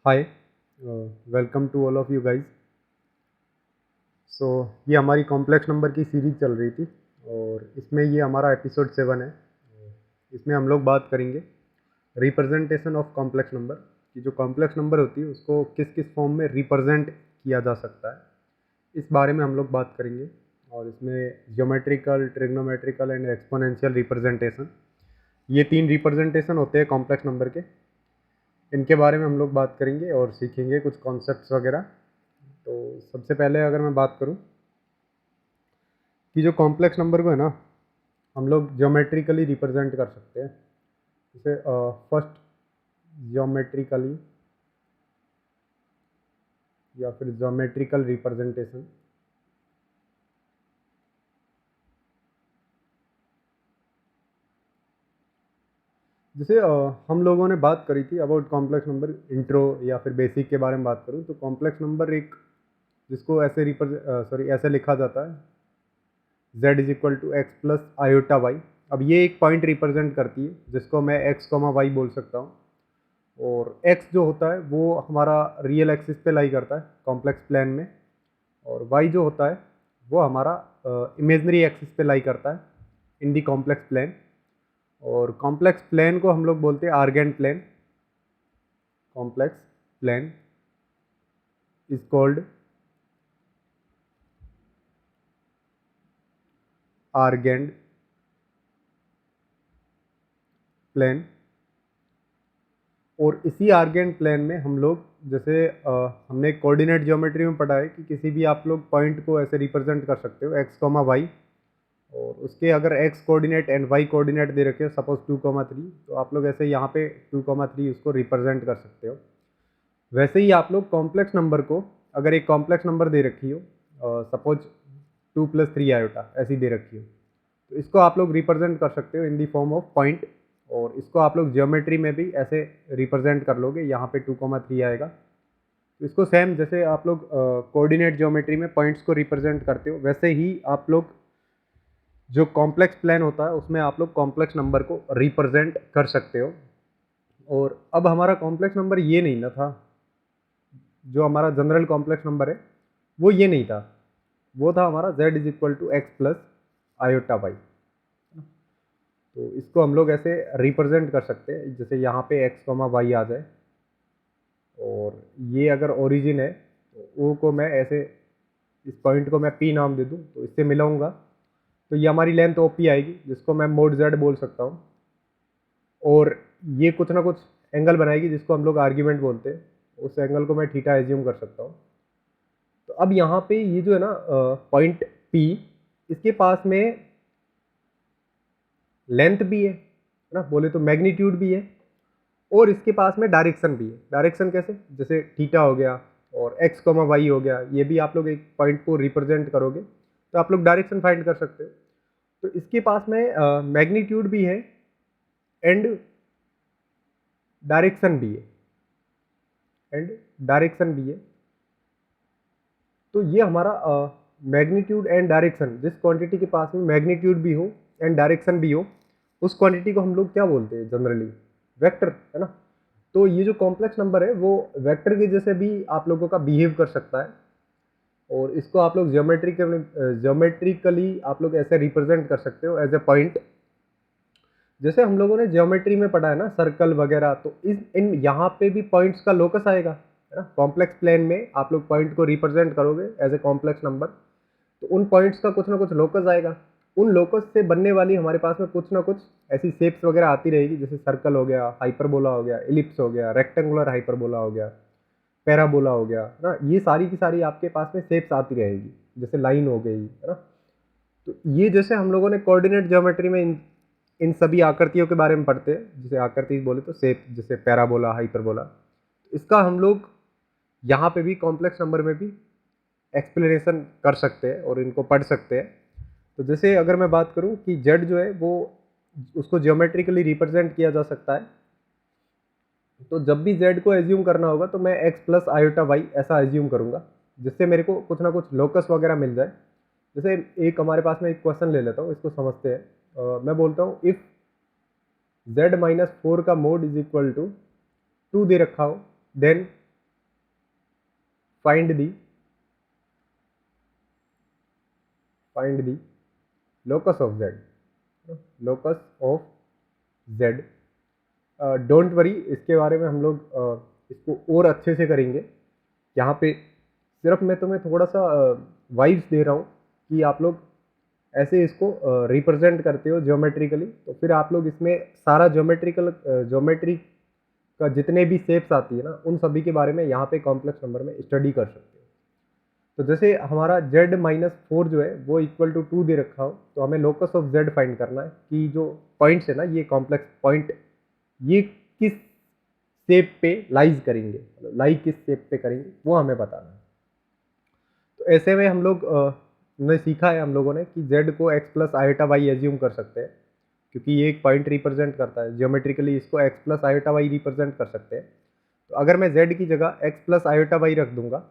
Hi, welcome to all of you guys. So ये हमारी complex number की series चल रही थी और इसमें ये हमारा एपिसोड 7 है। इसमें हम लोग बात करेंगे रिप्रेजेंटेशन ऑफ कॉम्प्लेक्स नंबर कि जो कॉम्प्लेक्स नंबर होती है उसको किस किस फॉर्म में रिप्रेजेंट किया जा सकता है, इस बारे में हम लोग बात करेंगे। और इसमें geometrical, trigonometrical and exponential representation, ये 3 रिप्रेजेंटेशन होते हैं कॉम्प्लेक्स नंबर के। इनके बारे में हम लोग बात करेंगे और सीखेंगे कुछ कॉन्सेप्ट्स वगैरह। तो सबसे पहले अगर मैं बात करूं कि जो कॉम्प्लेक्स नंबर को है ना, हम लोग ज्योमेट्रिकली रिप्रेजेंट कर सकते हैं। जैसे फर्स्ट ज्योमेट्रिकली या फिर ज्योमेट्रिकल रिप्रेजेंटेशन। जैसे हम लोगों ने बात करी थी अबाउट कॉम्प्लेक्स नंबर, इंट्रो या फिर बेसिक के बारे में बात करूं तो कॉम्प्लेक्स नंबर एक जिसको ऐसे ऐसे लिखा जाता है z is equal to x plus iota y. अब ये एक पॉइंट रिप्रेजेंट करती है जिसको मैं एक्स कॉमा वाई बोल सकता हूँ। और x जो होता है वो हमारा रियल एक्सिस पे लाई करता है कॉम्प्लेक्स प्लेन में, और y जो होता है वो हमारा इमेजनरी एक्सिस पे लाई करता है इन दी कॉम्प्लेक्स प्लेन। और कॉम्प्लेक्स प्लेन को हम लोग बोलते हैं Argand plane. Complex plane is called Argand plane. और इसी आर्गेंट प्लेन में हम लोग जैसे हमने कोऑर्डिनेट ज्योमेट्री में पढ़ा है कि किसी भी आप लोग पॉइंट को ऐसे रिप्रेजेंट कर सकते हो एक्स कॉमा वाई, और उसके अगर X coordinate and Y coordinate दे रखे हो सपोज 2,3, तो आप लोग ऐसे यहाँ पे 2,3 उसको रिप्रेजेंट कर सकते हो। वैसे ही आप लोग कॉम्प्लेक्स नंबर को अगर एक कॉम्प्लेक्स नंबर दे रखी हो सपोज 2+3 आयोटा ऐसी दे रखी हो, तो इसको आप लोग रिप्रेजेंट कर सकते हो इन दी फॉर्म ऑफ पॉइंट। और इसको आप लोग ज्योमेट्री में भी ऐसे रिप्रेजेंट कर लोगे, यहाँ पे 2,3 आएगा। तो इसको सेम जैसे आप लोग कोऑर्डिनेट ज्योमेट्री में पॉइंट्स को रिप्रेजेंट करते हो, वैसे ही आप लोग जो कॉम्प्लेक्स प्लेन होता है उसमें आप लोग कॉम्प्लेक्स नंबर को रिप्रेजेंट कर सकते हो। और अब हमारा कॉम्प्लेक्स नंबर ये नहीं ना था, जो हमारा जनरल कॉम्प्लेक्स नंबर है वो ये नहीं था, वो था हमारा z is equal to x plus iota y. तो इसको हम लोग ऐसे रिप्रेजेंट कर सकते हैं, जैसे यहाँ पे एक्स कॉमा वाई आ जाए और ये अगर ओरिजिन है तो ओ को मैं ऐसे इस पॉइंट को मैं पी नाम दे दूँ तो इससे मिलाऊंगा, तो ये हमारी लेंथ ओ पी आएगी जिसको मैं मोड जेड बोल सकता हूँ। और ये कुछ ना कुछ एंगल बनाएगी जिसको हम लोग आर्ग्यूमेंट बोलते हैं, उस एंगल को मैं थीटा एज्यूम कर सकता हूँ। तो अब यहाँ पे ये जो है ना पॉइंट पी, इसके पास में लेंथ भी है ना, बोले तो मैग्नीट्यूड भी है, और इसके पास में डायरेक्शन भी है। डायरेक्शन कैसे, जैसे थीटा हो गया और एक्स कॉमा वाई हो गया, ये भी आप लोग एक पॉइंट को रिप्रेजेंट करोगे तो आप लोग डायरेक्शन फाइंड कर सकते हो। तो इसके पास में मैग्नीट्यूड भी है एंड डायरेक्शन भी है, एंड डायरेक्शन भी है। तो ये हमारा मैग्नीट्यूड एंड डायरेक्शन, जिस क्वांटिटी के पास में मैग्नीट्यूड भी हो एंड डायरेक्शन भी हो, उस क्वांटिटी को हम लोग क्या बोलते हैं जनरली, वेक्टर, है ना। तो ये जो कॉम्प्लेक्स नंबर है वो वेक्टर के जैसे भी आप लोगों का बिहेव कर सकता है, और इसको आप लोग ज्योमेट्रिकली आप लोग ऐसे रिप्रेजेंट कर सकते हो एज ए पॉइंट। जैसे हम लोगों ने ज्योमेट्री में पढ़ा है ना सर्कल वगैरह, तो इस इन यहाँ पे भी पॉइंट्स का लोकस आएगा, है ना। कॉम्प्लेक्स प्लेन में आप लोग पॉइंट को रिप्रेजेंट करोगे एज ए कॉम्प्लेक्स नंबर, तो उन पॉइंट्स का कुछ ना कुछ लोकस आएगा। उन लोकस से बनने वाली हमारे पास में कुछ ना कुछ ऐसी शेप्स वगैरह आती रहेगी, जैसे सर्कल हो गया, हाइपरबोला हो गया, एलिप्स हो गया, रेक्टेंगुलर हाइपरबोला हो गया, पैराबोला हो गया ना। ये सारी की सारी आपके पास में शेप्स आती रहेगी, जैसे लाइन हो गई, है ना। तो ये जैसे हम लोगों ने कोऑर्डिनेट ज्योमेट्री में इन सभी आकृतियों के बारे में पढ़ते हैं, जैसे आकृति बोले तो शेप, जैसे पैराबोला, हाइपरबोला, इसका हम लोग यहाँ पे भी कॉम्प्लेक्स नंबर में भी एक्सप्लेनेशन कर सकते हैं और इनको पढ़ सकते हैं। तो जैसे अगर मैं बात करूँ कि जेड जो है वो उसको ज्योमेट्रिकली रिप्रेजेंट किया जा सकता है, तो जब भी जेड को एज्यूम करना होगा तो मैं एक्स प्लस आयोटा वाई ऐसा एज्यूम करूँगा, जिससे मेरे को कुछ ना कुछ लोकस वगैरह मिल जाए। जैसे एक हमारे पास में एक क्वेश्चन ले लेता हूँ, इसको समझते हैं। मैं बोलता हूँ इफ़ z -4 का मोड इज इक्वल टू 2 दे रखा हो, then find the locus of z, locus of z। Don't worry, इसके बारे में हम लोग इसको और अच्छे से करेंगे। यहाँ पे सिर्फ मैं तुम्हें थोड़ा सा वाइब्स दे रहा हूँ कि आप लोग ऐसे इसको रिप्रेजेंट करते हो ज्योमेट्रिकली, तो फिर आप लोग इसमें सारा ज्योमेट्री का जितने भी शेप्स आती है ना, उन सभी के बारे में यहाँ पे कॉम्प्लेक्स नंबर में स्टडी कर सकते हो। तो जैसे हमारा z-4 जो है वो इक्वल टू 2 दे रखा हो, तो हमें लोकस ऑफ z फाइंड करना है कि जो पॉइंट्स है ना, ये कॉम्प्लेक्स पॉइंट ये किस शेप पे लाइज करेंगे, मतलब लाई किस शेप पे करेंगे, वो हमें बताना है। तो ऐसे में हम लोग ने सीखा है हम लोगों ने कि z को x plus iota y assume कर सकते हैं, क्योंकि ये एक पॉइंट रिप्रेजेंट करता है जियोमेट्रिकली, इसको x plus iota y represent कर सकते हैं। तो अगर मैं z की जगह x प्लस आयोटा वाई रख दूंगा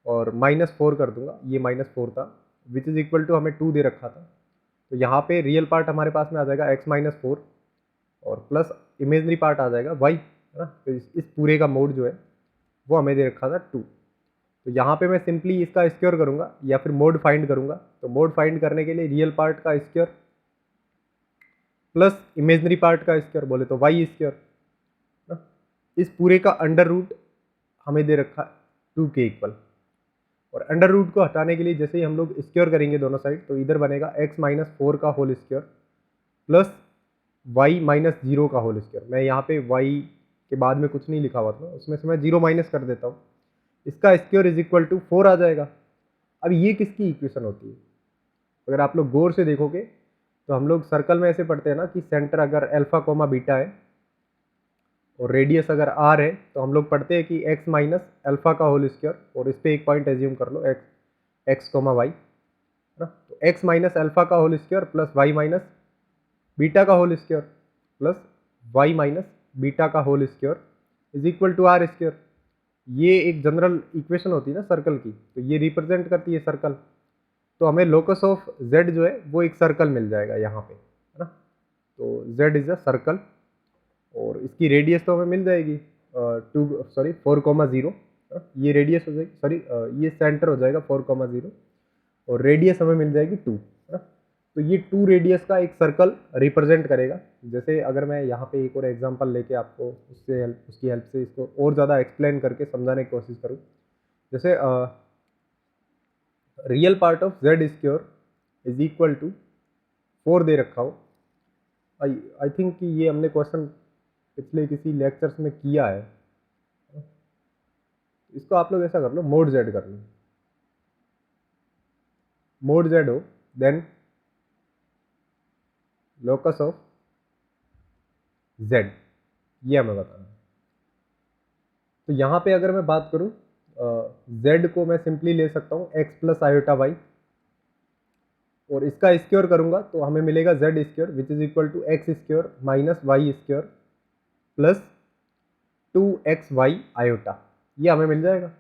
और -4 कर दूंगा, ये -4 था, विच इज़ इक्वल टू हमें 2 दे रखा था, तो यहाँ पे रियल पार्ट हमारे पास में आ जाएगा x-4 और प्लस इमेजनरी पार्ट आ जाएगा y, है ना। तो इस पूरे का मोड जो है वो हमें दे रखा था 2। तो यहाँ पे मैं सिंपली इसका स्क्वायर करूँगा या फिर मोड फाइंड करूँगा। तो मोड फाइंड करने के लिए रियल पार्ट का स्क्वायर प्लस इमेजनरी पार्ट का स्क्वायर, बोले तो y स्क्वायर, इस पूरे का अंडर रूट हमें दे रखा 2 के इक्वल। और अंडर रूट को हटाने के लिए जैसे ही हम लोग स्क्वायर करेंगे दोनों साइड, तो इधर बनेगा x-4 का होल स्क्वायर प्लस y-0 का होल स्क्वायर। मैं यहाँ पे y के बाद में कुछ नहीं लिखा हुआ था, उसमें से मैं 0 माइनस कर देता हूँ, इसका स्क्वायर इज इक्वल टू 4 आ जाएगा। अब ये किसकी इक्वेशन होती है? अगर आप लोग गौर से देखोगे तो हम लोग सर्कल में ऐसे पढ़ते हैं ना कि सेंटर अगर अल्फा कोमा बीटा है और रेडियस अगर r है, तो हम लोग पढ़ते हैं कि x माइनस अल्फा का होल स्क्वायर, और इस पर एक पॉइंट एज्यूम कर लो x कोमा वाई, है ना। तो x माइनस अल्फा का whole square plus y minus beta का whole square plus y minus beta का whole square is equal to r square. ये एक जनरल इक्वेशन होती है ना सर्कल की, तो ये रिप्रेजेंट करती है सर्कल। तो हमें लोकस ऑफ z जो है वो एक सर्कल मिल जाएगा यहाँ पे, है ना। तो z इज अ सर्कल और इसकी रेडियस तो हमें मिल जाएगी 4,0, ये रेडियस हो जाएगी, सॉरी ये सेंटर हो जाएगा 4,0 और रेडियस हमें मिल जाएगी 2, है ना। तो ये 2 रेडियस का एक सर्कल रिप्रेजेंट करेगा। जैसे अगर मैं यहाँ पे एक और एग्जांपल लेके आपको उसकी हेल्प से इसको और ज़्यादा एक्सप्लेन करके समझाने की कोशिश करूँ, जैसे real part of z square is equal to 4 दे रखा हो। आई थिंक कि ये हमने क्वेश्चन पिछले किसी लेक्चर्स में किया है। इसको आप लोग ऐसा कर लो, मोड z कर लो, मोड z हो, देन लोकस ऑफ z, ये हमें बताना है। तो यहाँ पे अगर मैं बात करूँ z को मैं सिंपली ले सकता हूँ x प्लस आयोटा वाई, और इसका स्क्वायर करूँगा तो हमें मिलेगा z square which is equal to x square minus y square plus 2xy iota, ये हमें मिल जाएगा।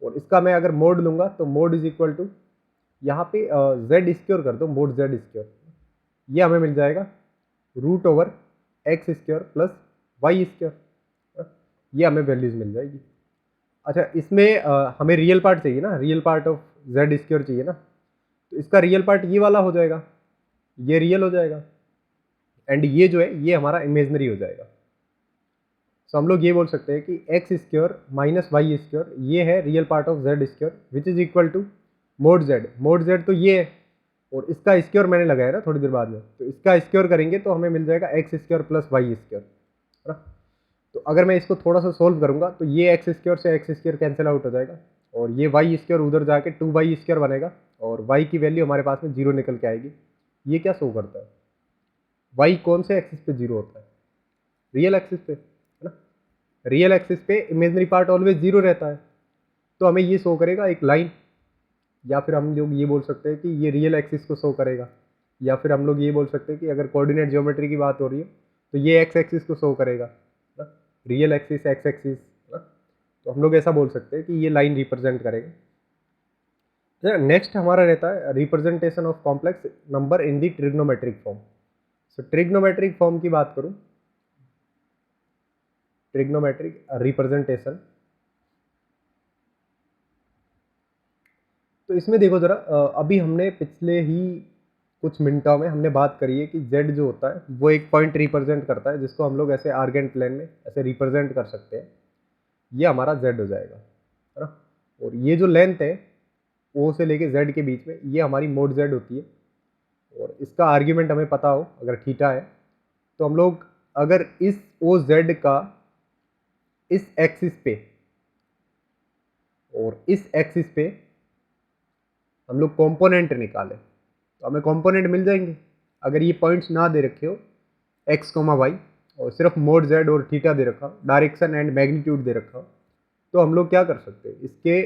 और इसका मैं अगर मोड लूँगा तो मोड इज इक्वल टू यहाँ पे z स्क्वायर कर दो, मोड z स्क्वायर, ये हमें मिल जाएगा root over x square plus y square, ये हमें वैल्यूज मिल जाएगी। अच्छा, इसमें हमें रियल पार्ट चाहिए ना, real part of z square चाहिए ना, तो इसका रियल पार्ट ये वाला हो जाएगा, ये रियल हो जाएगा, एंड ये जो है ये हमारा इमेजनरी हो जाएगा। तो हम लोग ये बोल सकते हैं कि x square minus y square ये है real part of z square which is equal to mod z. Mod z तो ये है, और इसका स्क्वायर मैंने लगाया ना थोड़ी देर बाद में, तो इसका स्क्वायर करेंगे तो हमें मिल जाएगा x square plus y square, है ना। तो अगर मैं इसको थोड़ा सा सोल्व करूंगा तो ये एक्स स्क्वायर से एक्स स्क्वायर कैंसिल आउट हो जाएगा, और ये वाई स्क्वायर उधर जाके 2y स्क्वायर बनेगा, और वाई की वैल्यू हमारे पास में 0 निकल के आएगी। ये क्या शो करता है? वाई कौन से एक्सिस पे 0 होता है? रियल एक्सिस पे, है ना। रियल एक्सिस पे इमेजनरी पार्ट ऑलवेज 0 रहता है, तो हमें ये शो करेगा एक लाइन, या फिर हम लोग ये बोल सकते हैं कि ये रियल एक्सिस को शो करेगा, या फिर हम लोग ये बोल सकते हैं कि अगर कोऑर्डिनेट ज्योमेट्री की बात हो रही है तो ये एक्स एक्सिस को शो करेगा ना, रियल एक्सिस एक्स एक्सिस ना। तो हम लोग ऐसा बोल सकते हैं कि ये लाइन रिप्रेजेंट करेगा। नेक्स्ट हमारा रहता है representation of complex number in the trigonometric form. So trigonometric form की बात करूं, ट्रिग्नोमेट्रिक रिप्रेजेंटेशन, तो इसमें देखो ज़रा, अभी हमने पिछले ही कुछ मिनटों में हमने बात करी है कि z जो होता है वो एक पॉइंट रिप्रेजेंट करता है, जिसको हम लोग ऐसे आर्गेंट प्लेन में ऐसे रिप्रेजेंट कर सकते हैं। ये हमारा z हो जाएगा, है ना। और ये जो लेंथ है o से लेके z के बीच में, ये हमारी मोड z होती है। और इसका आर्ग्यूमेंट हमें पता हो अगर थीटा है, तो हम लोग अगर इस ओ जेड का इस एक्सिस पे और इस एक्सिस पे हम लोग कंपोनेंट निकालें तो हमें कंपोनेंट मिल जाएंगे। अगर ये पॉइंट्स ना दे रखे हो एक्स कोमा वाई और सिर्फ मोड जेड और थीटा दे रखा हो, डायरेक्शन एंड मैग्नीट्यूड दे रखा हो, तो हम लोग क्या कर सकते हैं, इसके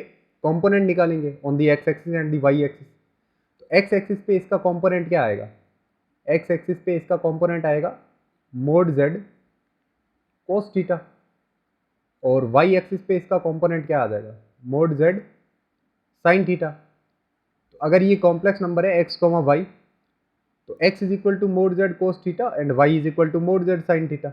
कंपोनेंट निकालेंगे on the x axis and the y axis. तो एक्स एक्सिस पे इसका कंपोनेंट क्या आएगा, एक्स एक्सिस पे इसका कंपोनेंट आएगा मोड जेड कोस थीटा, और वाई एक्सिस पे इसका कंपोनेंट क्या आ जाएगा, मोड जेड साइन थीटा। तो अगर ये कॉम्प्लेक्स नंबर है एक्स कोमा वाई, तो x is equal to mod z cos theta and y is equal to mod z sine theta.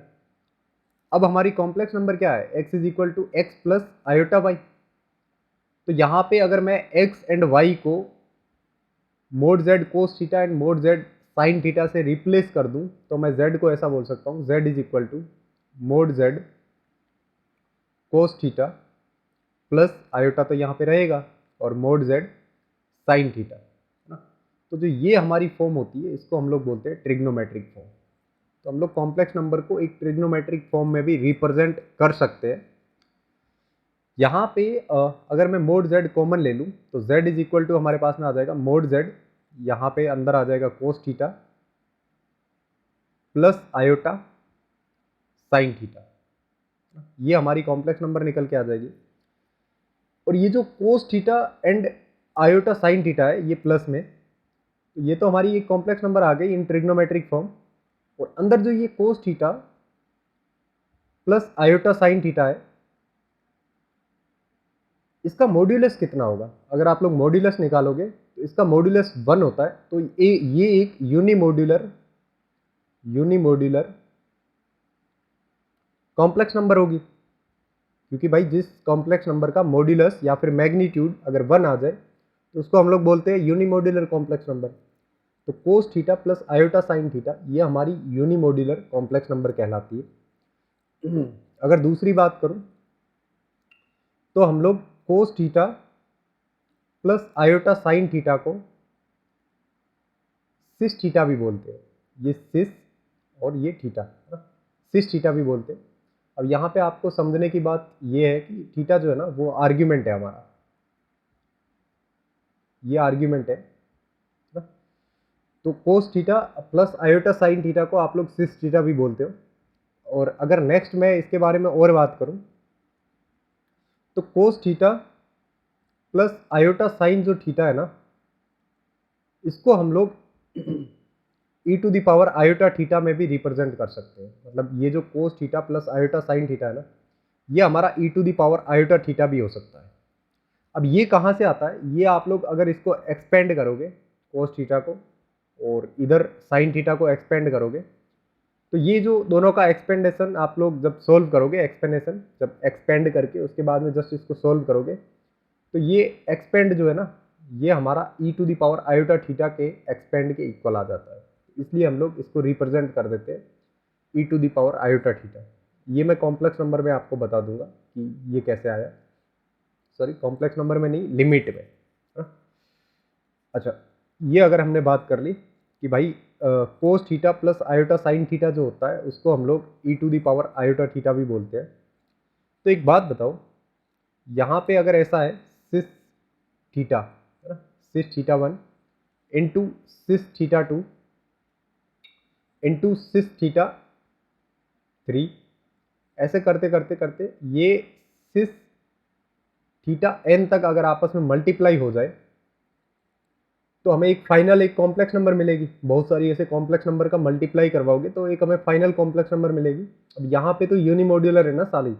अब हमारी कॉम्प्लेक्स नंबर क्या है, x is equal to x plus iota y. तो यहाँ पे अगर मैं x एंड y को mod z cos theta and mod z sine theta से रिप्लेस कर दूं, तो मैं z को ऐसा बोल सकता हूँ, z is equal to mod z cos theta plus iota तो यहाँ पे रहेगा और मोड जेड साइन थीटा, है ना। तो जो ये हमारी फॉर्म होती है इसको हम लोग बोलते हैं ट्रिग्नोमेट्रिक फॉर्म। तो हम लोग कॉम्प्लेक्स नंबर को एक ट्रिग्नोमेट्रिक फॉर्म में भी रिप्रेजेंट कर सकते हैं। यहाँ पे अगर मैं मोड जेड कॉमन ले लूँ तो z इज इक्वल टू हमारे पास में आ जाएगा मोड जेड, यहाँ पे अंदर आ जाएगा कोस theta plus iota sine theta. ये हमारी कॉम्प्लेक्स नंबर निकल के आ जाएगी। और ये जो cos theta and iota sine theta है ये प्लस में, तो ये तो हमारी एक कॉम्प्लेक्स नंबर आ गई इन ट्रिग्नोमेट्रिक फॉर्म। और अंदर जो ये कोस theta plus iota sine theta है, इसका मॉड्यूलस कितना होगा, अगर आप लोग मॉड्यूलस निकालोगे तो इसका मॉड्यूलस 1 होता है। तो ये एक यूनिमोड्यूलर कॉम्प्लेक्स नंबर होगी, क्योंकि भाई जिस कॉम्प्लेक्स नंबर का मॉड्यूलस या फिर मैग्नीट्यूड अगर 1 आ जाए तो उसको हम लोग बोलते हैं यूनिमोड्यूलर कॉम्प्लेक्स नंबर। तो cos theta plus iota sine theta ये हमारी यूनिमोड्यूलर कॉम्प्लेक्स नंबर कहलाती है। अगर दूसरी बात करूं तो हम लोग कोस theta plus iota sine theta को सिस थीटा भी बोलते हैं, ये सिस और ये थीटा, सिस थीटा भी बोलते हैं। अब यहाँ पे आपको समझने की बात ये है कि थीटा जो है ना वो आर्ग्यूमेंट है हमारा, ये आर्ग्यूमेंट है ना। तो cos theta plus iota sine theta को आप लोग सिस थीटा भी बोलते हो। और अगर नेक्स्ट मैं इसके बारे में और बात करूं तो cos theta plus iota sine जो थीटा है ना, इसको हम लोग E to the power iota theta में भी रिप्रेजेंट कर सकते हैं। मतलब ये जो cos theta plus iota sine theta है ना, ये हमारा E to the power iota theta भी हो सकता है। अब ये कहाँ से आता है, ये आप लोग अगर इसको एक्सपेंड करोगे कोस थीटा को और इधर साइन थीटा को एक्सपेंड करोगे, तो ये जो दोनों का एक्सपेंडेशन आप लोग जब सोल्व करोगे, एक्सपेंडेशन जब एक्सपेंड करके उसके बाद में जस्ट इसको सोल्व करोगे, तो ये एक्सपेंड जो है ना ये हमारा E to the power iota theta के एक्सपेंड के इक्वल आ जाता है। इसलिए हम लोग इसको रिप्रेजेंट कर देते हैं E to the power iota theta. ये मैं कॉम्प्लेक्स नंबर में आपको बता दूंगा कि ये कैसे आया, सॉरी कॉम्प्लेक्स नंबर में नहीं, लिमिट में, हाँ? अच्छा, ये अगर हमने बात कर ली कि भाई cos theta plus iota sine theta जो होता है उसको हम लोग E to the power iota theta भी बोलते हैं। तो एक बात बताओ, यहाँ पे अगर ऐसा है सिस थीटा, है ना, सिस थीटा 1 इंटू सिस थीटा 2 इंटू सिस थीटा 3, ऐसे करते करते करते ये सिस थीटा n तक अगर आपस में मल्टीप्लाई हो जाए तो हमें एक फाइनल एक कॉम्प्लेक्स नंबर मिलेगी। बहुत सारी ऐसे कॉम्प्लेक्स नंबर का मल्टीप्लाई करवाओगे तो एक हमें फाइनल कॉम्प्लेक्स नंबर मिलेगी। अब यहाँ पे तो यूनिमोड्यूलर है ना, साली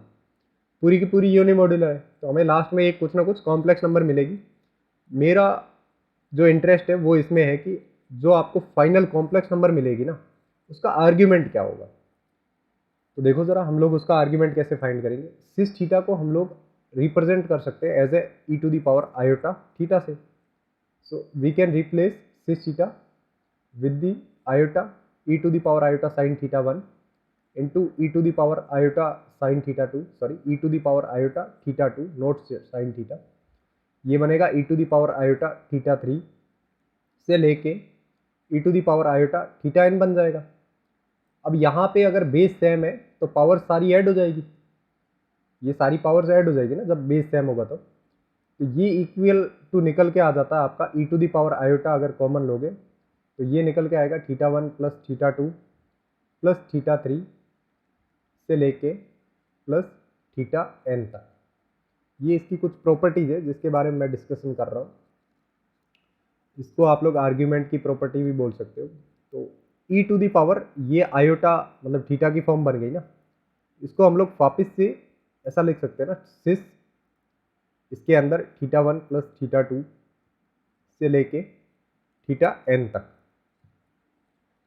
पूरी की पूरी यूनिमोड्यूलर है, तो हमें लास्ट में एक कुछ ना कुछ कॉम्प्लेक्स नंबर मिलेगी। मेरा जो इंटरेस्ट है वो इसमें है कि जो आपको फाइनल कॉम्प्लेक्स नंबर मिलेगी ना उसका आर्ग्यूमेंट क्या होगा। तो देखो ज़रा हम लोग उसका आर्ग्यूमेंट कैसे फाइंड करेंगे। सिस थीटा को हम लोग रिप्रेजेंट कर सकते हैं as a e to the power iota theta से। So we can replace cis theta with the iota e to the power iota sin theta 1 into e to the power iota sin theta 2, sorry, e to the power iota theta 2 not sin theta, ये बनेगा e to the power iota theta 3 से लेके e to the power iota theta n बन जाएगा। अब यहाँ पे अगर बेस सेम है तो पावर सारी ऐड हो जाएगी, ये सारी पावर्स ऐड हो जाएगी ना जब बेस सेम होगा तो ये इक्वल टू निकल के आ जाता है आपका e to the power iota, अगर कॉमन लोगे तो ये निकल के आएगा theta 1 plus theta 2 plus theta 3 से लेके प्लस थीटा n तक। ये इसकी कुछ प्रॉपर्टीज है जिसके बारे में मैं डिस्कशन कर रहा हूँ। इसको आप लोग आर्ग्यूमेंट की प्रॉपर्टी भी बोल सकते हो। तो e टू दी पावर ये आयोटा मतलब थीटा की फॉर्म बन गई ना, इसको हम लोग वापस से ऐसा लिख सकते हैं ना, सिस इसके अंदर थीटा 1 प्लस थीटा 2 से लेके थीटा n तक।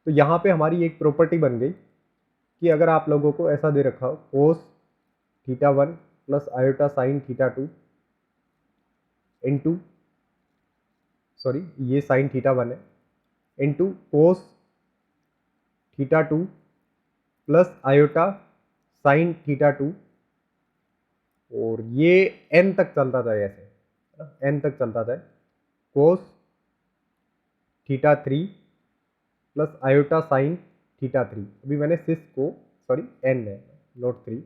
तो यहाँ पे हमारी एक प्रॉपर्टी बन गई कि अगर आप लोगों को ऐसा दे रखा हो cos theta 1 plus iota sine theta 2 into, sorry ये साइन थीटा 1 है, into cos theta 2 plus iota sine theta 2, और ये n तक चलता जाए, ऐसे n तक चलता जाए, cos theta 3 plus iota sine theta 3। अभी मैंने सिस को, सॉरी n है नॉट 3,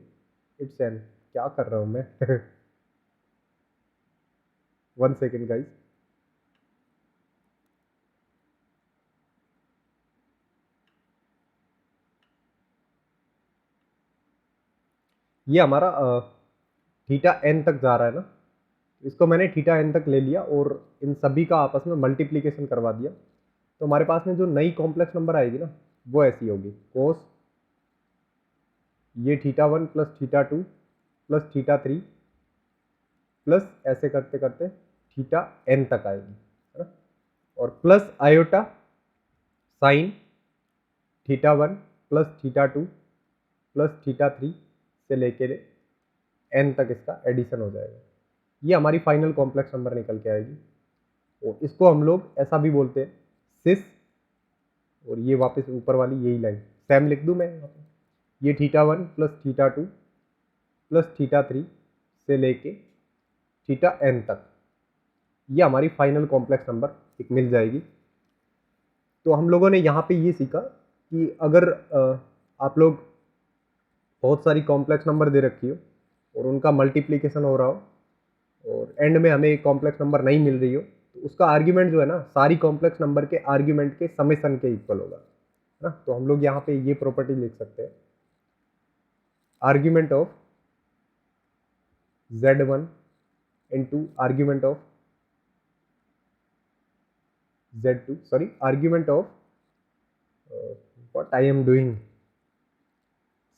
इट्स n, क्या कर रहा हूँ मैं 1 सेकेंड गाइज। ये हमारा थीटा n तक जा रहा है ना, इसको मैंने थीटा n तक ले लिया और इन सभी का आपस में मल्टीप्लिकेशन करवा दिया। तो हमारे पास में जो नई कॉम्प्लेक्स नंबर आएगी ना वो ऐसी होगी, कोस ये theta 1 plus theta 2 plus theta 3 plus ऐसे करते करते थीटा n तक आएगी, है ना, और plus iota sine theta 1 plus theta 2 plus theta 3 से लेके n तक इसका एडिशन हो जाएगा। ये हमारी फाइनल कॉम्प्लेक्स नंबर निकल के आएगी, और इसको हम लोग ऐसा भी बोलते हैं सिस, और ये वापस ऊपर वाली यही लाइन सेम लिख दूं मैं यहाँ पे, ये theta 1 plus theta 2 plus theta 3 से लेके थीटा n तक, ये हमारी फाइनल कॉम्प्लेक्स नंबर एक मिल जाएगी। तो हम लोगों ने यहाँ पे ये सीखा कि अगर आप लोग बहुत सारी कॉम्प्लेक्स नंबर दे रखी हो और उनका मल्टीप्लिकेशन हो रहा हो और एंड में हमें एक कॉम्प्लेक्स नंबर नहीं मिल रही हो, तो उसका आर्ग्यूमेंट जो है ना सारी कॉम्प्लेक्स नंबर के आर्ग्यूमेंट के समेशन के इक्वल होगा, है ना। तो हम लोग यहाँ पे ये प्रॉपर्टी लिख सकते हैं, argument of z1 into argument of z2, sorry argument of what I am doing,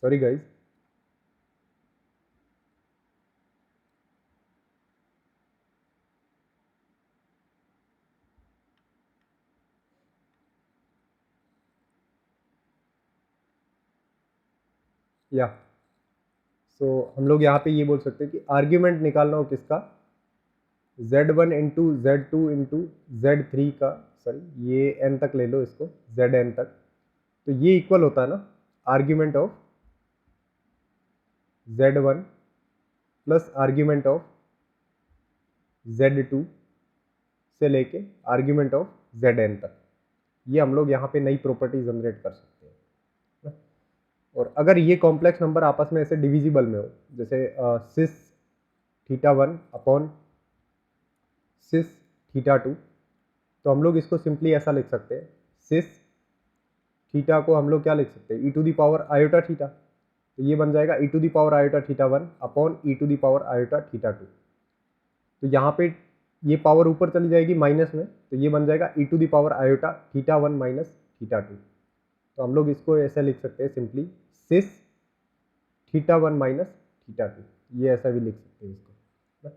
sorry guys, या सो हम लोग यहाँ पे ये बोल सकते हैं कि आर्ग्यूमेंट निकालना हो किसका, z1 into z2 into z3 का, सॉरी ये n तक ले लो इसको, zn तक, तो ये इक्वल होता है ना argument of z1 plus argument of z2 से लेके आर्ग्यूमेंट ऑफ zn तक। ये हम लोग यहाँ पे नई प्रॉपर्टी जनरेट कर सकते हैं। और अगर ये कॉम्प्लेक्स नंबर आपस में ऐसे डिविजिबल में हो, जैसे सिस थीटा 1 अपॉन सिस थीटा 2, तो हम लोग इसको सिंपली ऐसा लिख सकते हैं, सिस थीटा को हम लोग क्या लिख सकते हैं, E to the power iota theta, तो ये बन जाएगा E to the power iota theta 1 upon E to the power iota theta 2। तो यहाँ पे ये पावर ऊपर चली जाएगी माइनस में, तो ये बन जाएगा E to the power iota theta 1 minus theta 2। तो हम लोग इसको ऐसे लिख सकते हैं simply cis theta 1 minus theta 2, ये ऐसा भी लिख सकते हैं इसको।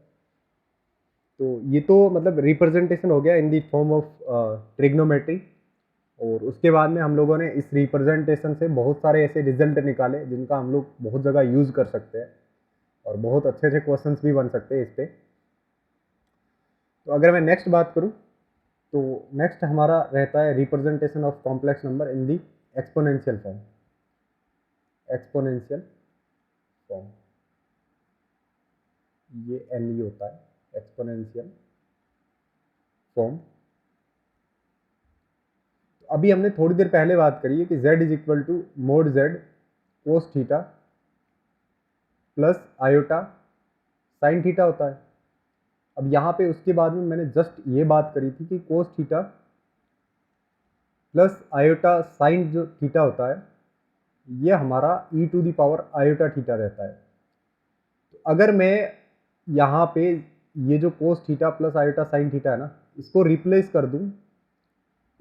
तो ये तो मतलब रिप्रेजेंटेशन हो गया इन दी फॉर्म ऑफ ट्रिग्नोमेट्री, और उसके बाद में हम लोगों ने इस रिप्रेजेंटेशन से बहुत सारे ऐसे रिजल्ट निकाले जिनका हम लोग बहुत जगह यूज़ कर सकते हैं और बहुत अच्छे अच्छे क्वेश्चंस भी बन सकते हैं इस पर। तो अगर मैं नेक्स्ट बात करूं तो नेक्स्ट हमारा रहता है representation of complex number in the exponential form. Exponential form, ये एन ई होता है एक्सपोनेंशियल फॉर्म। तो अभी हमने थोड़ी देर पहले बात करी है कि z is equal to mod z cos theta plus iota sine theta होता है। अब यहाँ पे उसके बाद में मैंने जस्ट ये बात करी थी कि cos theta plus iota sine जो थीटा होता है ये हमारा e to the power iota theta रहता है। तो अगर मैं यहाँ पे ये जो cos theta plus iota sine theta है ना, इसको रिप्लेस कर दूँ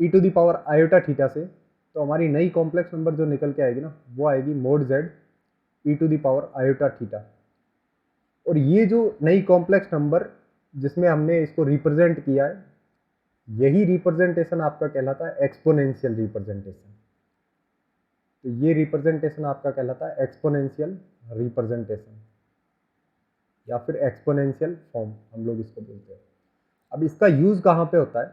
e to the power iota theta से, तो हमारी नई कॉम्प्लेक्स नंबर जो निकल के आएगी ना, वो आएगी mod z e to the power iota theta. और ये जो नई कॉम्प्लेक्स नंबर जिसमें हमने इसको रिप्रेजेंट किया है, यही रिप्रेजेंटेशन आपका कहलाता है एक्सपोनेंशियल रिप्रेजेंटेशन। तो ये रिप्रेजेंटेशन आपका कहलाता है एक्सपोनेंशियल रिप्रेजेंटेशन या फिर एक्सपोनेंशियल फॉर्म हम लोग इसको बोलते हैं। अब इसका यूज़ कहाँ पे होता है?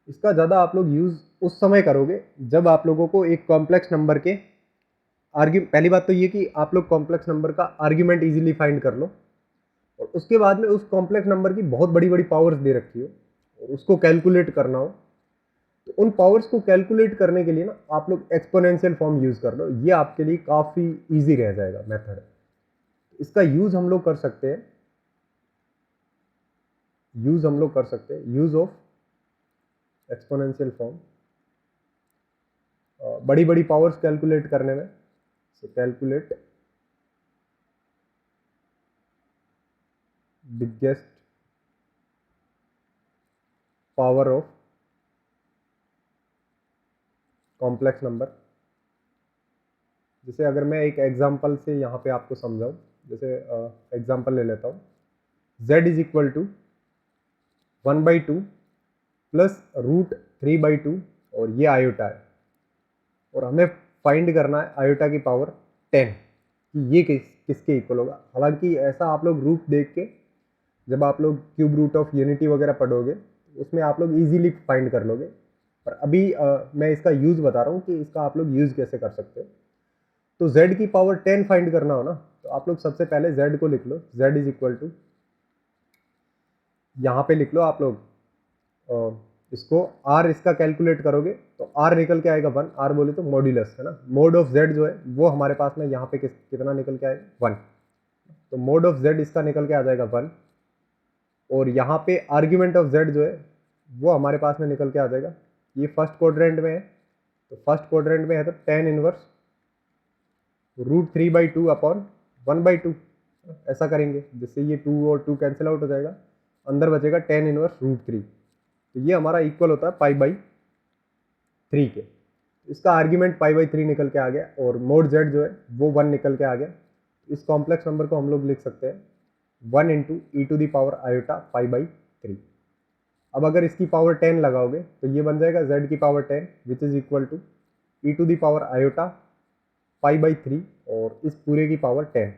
इसका ज़्यादा आप लोग यूज़ उस समय करोगे जब आप लोगों को एक कॉम्प्लेक्स नंबर के पहली बात तो ये कि आप लोग कॉम्प्लेक्स नंबर का आर्ग्यूमेंट इजीली फाइंड कर लो, और उसके बाद में उस कॉम्प्लेक्स नंबर की बहुत बड़ी बड़ी पावर्स दे रखी हो और उसको कैलकुलेट करना हो, तो उन पावर्स को कैलकुलेट करने के लिए ना आप लोग एक्सपोनेंशियल फॉर्म यूज़ कर लो। ये आपके लिए काफ़ी ईजी रह जाएगा मेथड। इसका यूज़ हम लोग कर सकते हैं, यूज़ ऑफ एक्सपोनेंशियल फॉर्म बड़ी बड़ी पावर्स कैलकुलेट करने में। सो calculate biggest power of complex number. जैसे अगर मैं एक एग्जांपल से यहाँ पे आपको समझाऊँ, जैसे एग्जांपल ले लेता हूँ, z is equal to 1/2 plus √3/2 और ये आयोटा है, और हमें फाइंड करना है आयोटा की पावर 10 कि ये किसके इक्वल होगा। हालांकि ऐसा आप लोग रूप देख के जब आप लोग क्यूब रूट ऑफ यूनिटी वगैरह पढ़ोगे उसमें आप लोग इजीली फाइंड कर लोगे, पर अभी मैं इसका यूज़ बता रहा हूँ कि इसका आप लोग यूज़ कैसे कर सकते हो। तो z की पावर 10 फाइंड करना हो ना, तो आप लोग सबसे पहले z को लिख लो। z इज इक्वल टू, यहाँ पे लिख लो आप लोग इसको r, इसका कैलकुलेट करोगे तो r निकल के आएगा 1। r बोले तो मॉड्यूलस है ना, मोड ऑफ z जो है वो हमारे पास में यहाँ पे कितना निकल के आएगा 1। तो मोड ऑफ z इसका निकल के आ जाएगा 1, और यहाँ पे आर्ग्यूमेंट ऑफ z जो है वो हमारे पास में निकल के आ जाएगा। ये फर्स्ट क्वाड्रेंट में है, तो फर्स्ट क्वाड्रेंट में है तो tan इनवर्स √3/2 अपॉन 1/2 ऐसा करेंगे, जिससे ये 2 और 2 कैंसिल आउट हो जाएगा, अंदर बचेगा tan इनवर्स √3। तो ये हमारा इक्वल होता है π/3 के। इसका आर्ग्यूमेंट π/3 निकल के आ गया, और मोड z जो है वो 1 निकल के आ गया। इस कॉम्प्लेक्स नंबर को हम लोग लिख सकते हैं 1 into E to the power iota π/3। अब अगर इसकी पावर 10 लगाओगे तो ये बन जाएगा z की पावर 10 which is equal to E to the power iota π/3 और इस पूरे की पावर 10।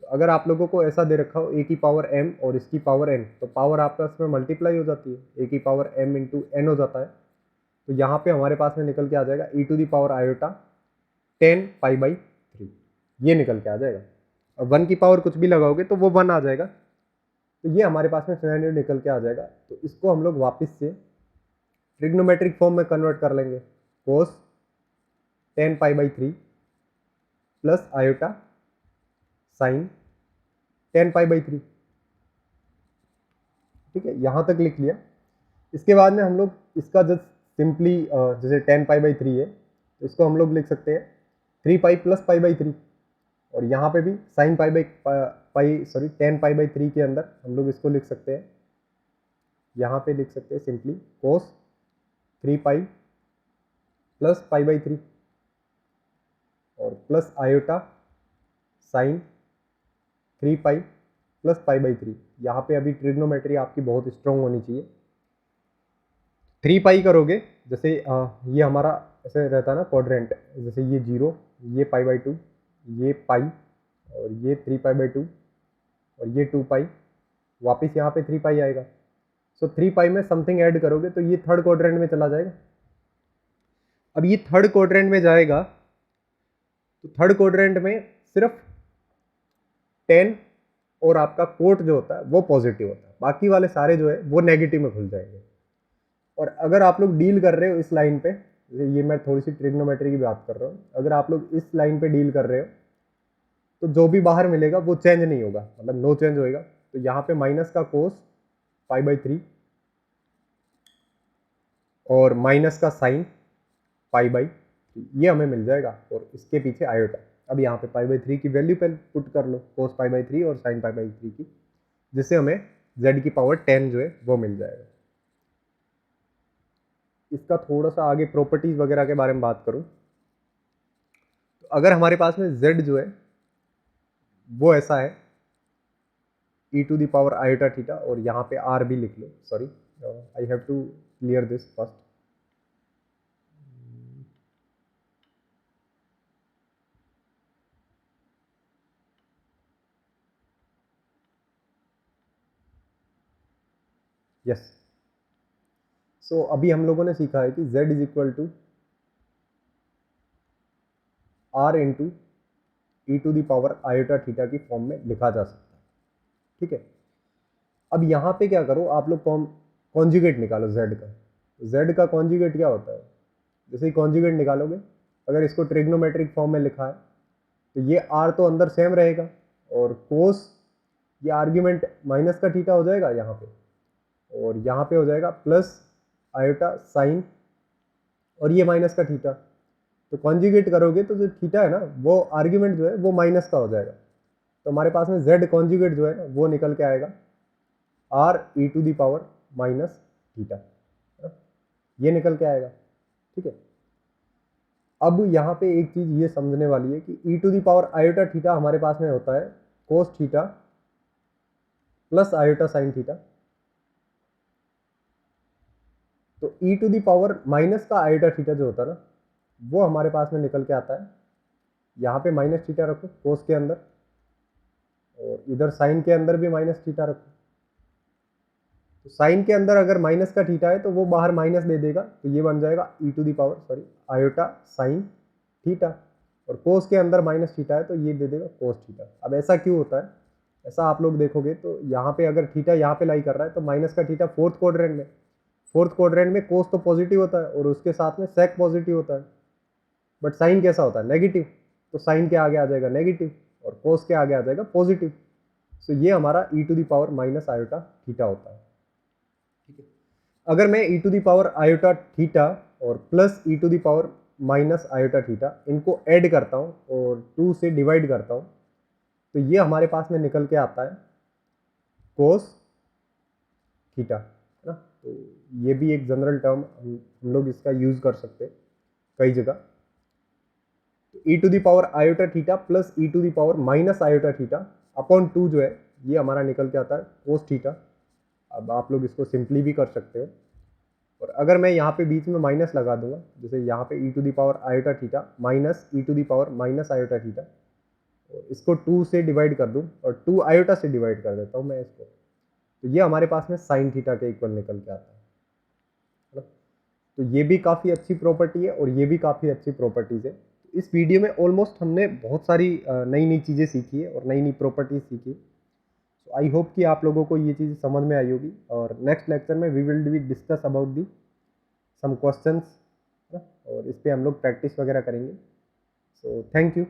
तो अगर आप लोगों को ऐसा दे रखा हो a की पावर m और इसकी पावर n, तो पावर आपस में मल्टीप्लाई हो जाती है, a की पावर m इंटू n हो जाता है। तो यहाँ पे हमारे पास में निकल के आ जाएगा E to the power iota 10 π/3, ये निकल के आ जाएगा। और 1 की पावर कुछ भी लगाओगे तो वो 1 आ जाएगा। तो ये हमारे पास में सिनेरियो निकल के आ जाएगा। तो इसको हम लोग वापस से ट्रिग्नोमेट्रिक फॉर्म में कन्वर्ट कर लेंगे, कोस 10 π/3 प्लस आयोटा साइन 10 π/3। ठीक है, यहाँ तक लिख लिया। इसके बाद में हम लोग इसका जस्ट सिंपली जैसे 10 π/3 है तो इसको हम लोग लिख सकते हैं 3π प्लस π/3, और यहाँ पे भी साइन 10 π/3 के अंदर हम लोग इसको लिख सकते हैं, यहाँ पे लिख सकते हैं सिंपली कोस 3π प्लस π/3 और प्लस आयोटा साइन 3π प्लस π/3। यहाँ पे अभी ट्रिग्नोमेट्री आपकी बहुत स्ट्रॉन्ग होनी चाहिए। 3π करोगे, जैसे ये हमारा ऐसे रहता है ना क्वाड्रेंट, जैसे ये 0, ये π/2, ये पाई, और ये 3π/2 और ये 2π, वापस यहाँ पे 3π आएगा। सो 3 पाई में समथिंग ऐड करोगे तो ये थर्ड क्वाड्रेंट में चला जाएगा। अब ये थर्ड क्वाड्रेंट में जाएगा तो थर्ड क्वाड्रेंट में सिर्फ 10 और आपका कोट जो होता है वो पॉजिटिव होता है, बाकी वाले सारे जो है वो नेगेटिव में खुल जाएंगे। और अगर आप लोग डील कर रहे हो इस लाइन पे, ये मैं थोड़ी सी ट्रिग्नोमेट्री की बात कर रहा हूँ, अगर आप लोग इस लाइन पे डील कर रहे हो तो जो भी बाहर मिलेगा वो चेंज नहीं होगा, मतलब नो चेंज होएगा। तो यहाँ पे माइनस का कोस π/3 और माइनस का साइन π/3 ये हमें मिल जाएगा, और इसके पीछे आयोटा। अब यहाँ पे π/3 की वैल्यू पे पुट कर लो, कोस π/3 और साइन π/3 की, जिससे हमें z की पावर 10 जो है वो मिल जाएगा। इसका थोड़ा सा आगे प्रॉपर्टीज वगैरह के बारे में बात करूं तो अगर हमारे पास में z जो है वो ऐसा है e⁻ आयोटा थीटा, और यहाँ पे r भी लिख लो, sorry I have to clear this first. Yes, so अभी हम लोगों ने सीखा है कि z is equal to r into e⁻ iota theta की फॉर्म में लिखा जा सकता है, ठीक है। अब यहाँ पे क्या करो, आप लोग कॉन्जुगेट निकालो z का। z का कॉन्जुगेट क्या होता है, जैसे ही कॉन्जुगेट निकालोगे, अगर इसको ट्रिग्नोमेट्रिक फॉर्म में लिखा है तो ये r तो अंदर सेम रहेगा, और कोस ये आर्ग्यूमेंट माइनस का थीटा हो जाएगा यहाँ पे, और यहाँ पे हो जाएगा प्लस आयोटा साइन, और ये माइनस का थीटा। तो कॉन्जुगेट करोगे तो जो थीटा है ना वो आर्ग्यूमेंट जो है वो माइनस का हो जाएगा, तो हमारे पास में z कॉन्जुगेट जो है ना वो निकल के आएगा r e⁻ माइनस थीटा, ये निकल के आएगा, ठीक है। अब यहाँ पे एक चीज ये समझने वाली है कि e⁻ आयोटा थीटा हमारे पास में होता है कोस theta plus iota sine theta. तो e⁻ माइनस का आयोटा थीटा जो होता है ना वो हमारे पास में निकल के आता है, यहाँ पे माइनस थीटा रखो कोस के अंदर, और इधर साइन के अंदर भी माइनस थीटा रखो। तो साइन के अंदर अगर माइनस का थीटा है तो वो बाहर माइनस दे देगा, तो ये बन जाएगा आयोटा साइन थीटा, और कोस के अंदर माइनस थीटा है तो ये दे देगा कोस थीटा। अब ऐसा क्यों होता है, ऐसा आप लोग देखोगे तो यहाँ पे अगर थीटा यहाँ पे लाई कर रहा है तो माइनस का थीटा फोर्थ क्वाड्रेंट में कोस तो पॉजिटिव होता है और उसके साथ में सेक पॉजिटिव होता है, बट साइन कैसा होता है नेगेटिव, तो साइन के आगे आ जाएगा नेगेटिव और कोस के आगे आ जाएगा पॉजिटिव। सो ये हमारा e⁻ माइनस आयोटा थीटा होता है, ठीक है। अगर मैं e⁻ आयोटा थीटा और plus e⁻ minus iota theta इनको ऐड करता हूँ और 2 से डिवाइड करता हूँ तो ये हमारे पास में निकल के आता है कोस थीटा, है ना। तो ये भी एक जनरल टर्म हम लोग इसका यूज कर सकते हैं कई जगह। तो e⁻ iota theta plus e⁻ minus iota theta upon 2 जो है ये हमारा निकल के आता है कोस थीटा। अब आप लोग इसको सिंपली भी कर सकते हो, और अगर मैं यहाँ पे बीच में माइनस लगा दूंगा, जैसे यहाँ पे e⁻ iota theta minus e⁻ minus iota theta, और इसको 2 से डिवाइड कर दूँ और 2 आयोटा से डिवाइड कर देता हूँ मैं इसको, तो ये हमारे पास में साइन थीटा के इक्वल निकल के आता है ना। तो ये भी काफ़ी अच्छी प्रॉपर्टी है और ये भी काफ़ी अच्छी प्रॉपर्टीज़ है। इस वीडियो में ऑलमोस्ट हमने बहुत सारी नई नई चीज़ें सीखी है और नई नई प्रॉपर्टीज सीखी। सो आई होप कि आप लोगों को ये चीज़ समझ में आई होगी, और नेक्स्ट लेक्चर में we will be discuss about the some questions, और इस पर हम लोग प्रैक्टिस वगैरह करेंगे। So thank you.